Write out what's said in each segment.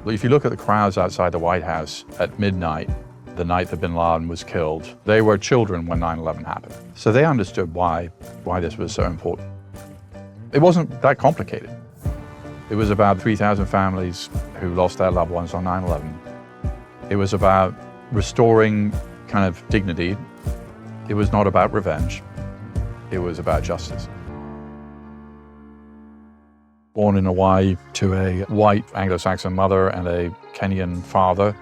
If you look at the crowds outside the White House at midnight, the night that bin Laden was killed, they were children when 9/11 happened. So they understood why this was so important. It wasn't that complicated. It was about 3,000 families who lost their loved ones on 9/11. It was about restoring kind of dignity. It was not about revenge. It was about justice. Born in Hawaii to a white Anglo-Saxon mother and a Kenyan father,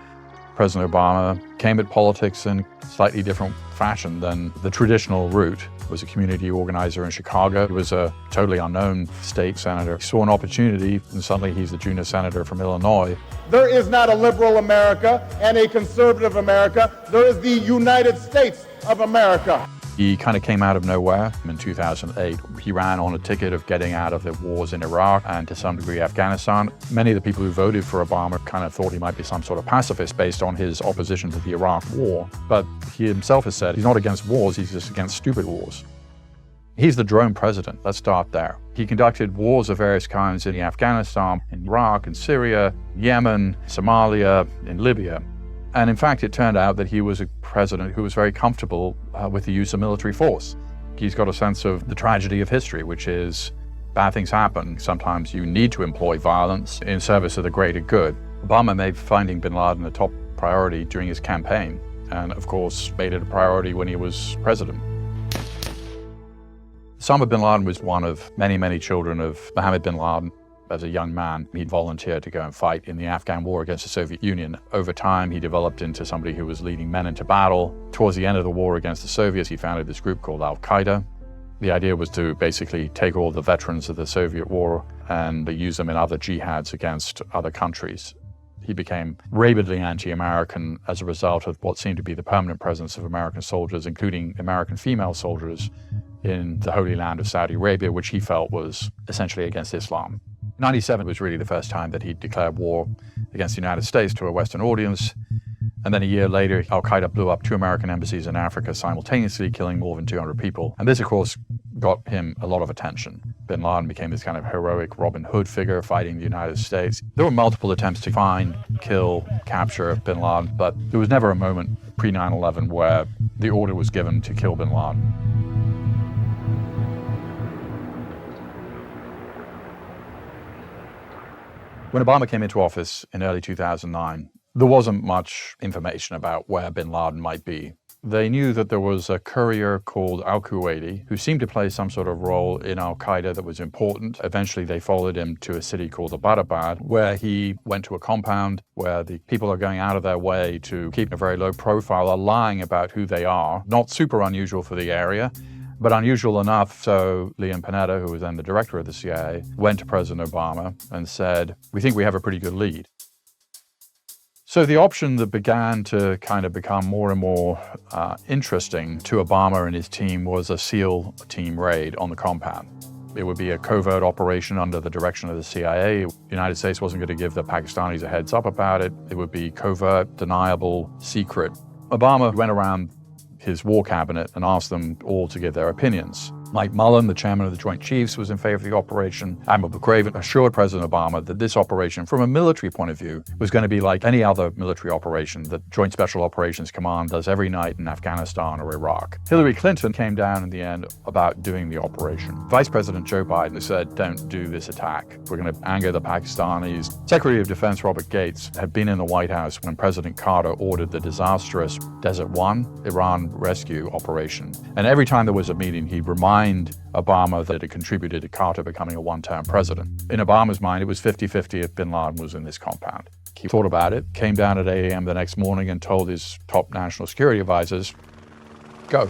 President Obama came at politics in a slightly different fashion than the traditional route. He was a community organizer in Chicago. He was a totally unknown state senator. He saw an opportunity, and suddenly he's the junior senator from Illinois. There is not a liberal America and a conservative America. There is the United States of America. He kind of came out of nowhere. In 2008, he ran on a ticket of getting out of the wars in Iraq and to some degree Afghanistan. Many of the people who voted for Obama kind of thought he might be some sort of pacifist based on his opposition to the Iraq war. But he himself has said he's not against wars, he's just against stupid wars. He's the drone president. Let's start there. He conducted wars of various kinds in Afghanistan, in Iraq, in Syria, Yemen, Somalia, in Libya. And in fact, it turned out that he was a president who was very comfortable with the use of military force. He's got a sense of the tragedy of history, which is bad things happen. Sometimes you need to employ violence in service of the greater good. Obama made finding bin Laden a top priority during his campaign, and of course made it a priority when he was president. Osama bin Laden was one of many, many children of Mohammed bin Laden. As a young man, he volunteered to go and fight in the Afghan war against the Soviet Union. Over time, he developed into somebody who was leading men into battle. Towards the end of the war against the Soviets, he founded this group called Al-Qaeda. The idea was to basically take all the veterans of the Soviet war and use them in other jihads against other countries. He became rabidly anti-American as a result of what seemed to be the permanent presence of American soldiers, including American female soldiers, in the Holy Land of Saudi Arabia, which he felt was essentially against Islam. 97 was really the first time that he declared war against the United States to a Western audience. And then a year later, Al-Qaeda blew up 2 American embassies in Africa simultaneously, killing more than 200 people. And this, of course, got him a lot of attention. Bin Laden became this kind of heroic Robin Hood figure fighting the United States. There were multiple attempts to find, kill, capture bin Laden, but there was never a moment pre-9/11 where the order was given to kill bin Laden. When Obama came into office in early 2009, there wasn't much information about where bin Laden might be. They knew that there was a courier called al-Kuwaiti who seemed to play some sort of role in al-Qaeda that was important. Eventually, they followed him to a city called Abbottabad, where he went to a compound where the people are going out of their way to keep a very low profile, are lying about who they are. Not super unusual for the area, but unusual enough, so Leon Panetta, who was then the director of the CIA, went to President Obama and said, "We think we have a pretty good lead." So the option that began to kind of become more and more interesting to Obama and his team was a SEAL team raid on the compound. It would be a covert operation under the direction of the CIA. The United States wasn't going to give the Pakistanis a heads up about it. It would be covert, deniable, secret. Obama went around his war cabinet and asked them all to give their opinions. Mike Mullen, the chairman of the Joint Chiefs, was in favor of the operation. Admiral McRaven assured President Obama that this operation, from a military point of view, was going to be like any other military operation that Joint Special Operations Command does every night in Afghanistan or Iraq. Hillary Clinton came down in the end about doing the operation. Vice President Joe Biden said, "Don't do this attack. We're going to anger the Pakistanis." Secretary of Defense Robert Gates had been in the White House when President Carter ordered the disastrous Desert One Iran rescue operation. And every time there was a meeting, he'd remind Obama that it contributed to Carter becoming a one-term president. In Obama's mind, it was 50-50 if bin Laden was in this compound. He thought about it, came down at 8 a.m. the next morning and told his top national security advisors, "Go."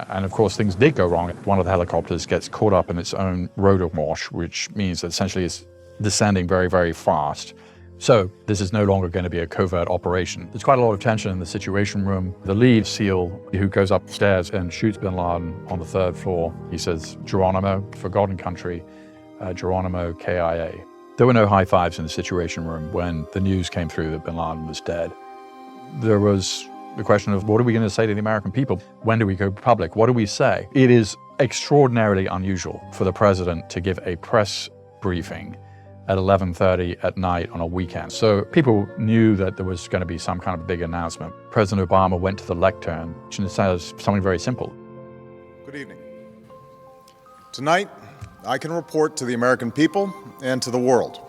And of course, things did go wrong. One of the helicopters gets caught up in its own rotor wash, which means that essentially it's descending very, very fast. So this is no longer going to be a covert operation. There's quite a lot of tension in the Situation Room. The lead SEAL who goes upstairs and shoots bin Laden on the 3rd floor, he says, "Geronimo, forgotten country, Geronimo, KIA." There were no high fives in the Situation Room when the news came through that bin Laden was dead. There was The question of what are we going to say to the American people? When do we go public? What do we say? It is extraordinarily unusual for the president to give a press briefing at 11:30 at night on a weekend. So people knew that there was going to be some kind of big announcement. President Obama went to the lectern and it says something very simple. Good evening. Tonight, I can report to the American people and to the world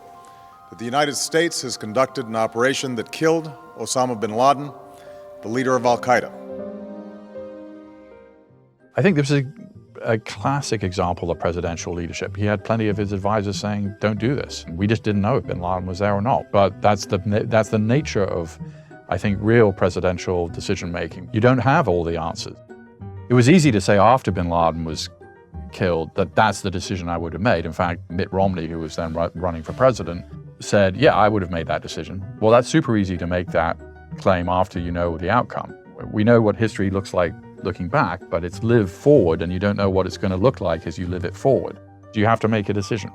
that the United States has conducted an operation that killed Osama bin Laden, the leader of Al-Qaeda. I think this is a classic example of presidential leadership. He had plenty of his advisors saying, don't do this. We just didn't know if bin Laden was there or not. But that's the nature of, I think, real presidential decision-making. You don't have all the answers. It was easy to say after bin Laden was killed that that's the decision I would have made. In fact, Mitt Romney, who was then running for president, said, yeah, I would have made that decision. Well, that's super easy to make that claim after you know the outcome. We know what history looks like looking back, but it's live forward, and you don't know what it's going to look like as you live it forward. You have to make a decision.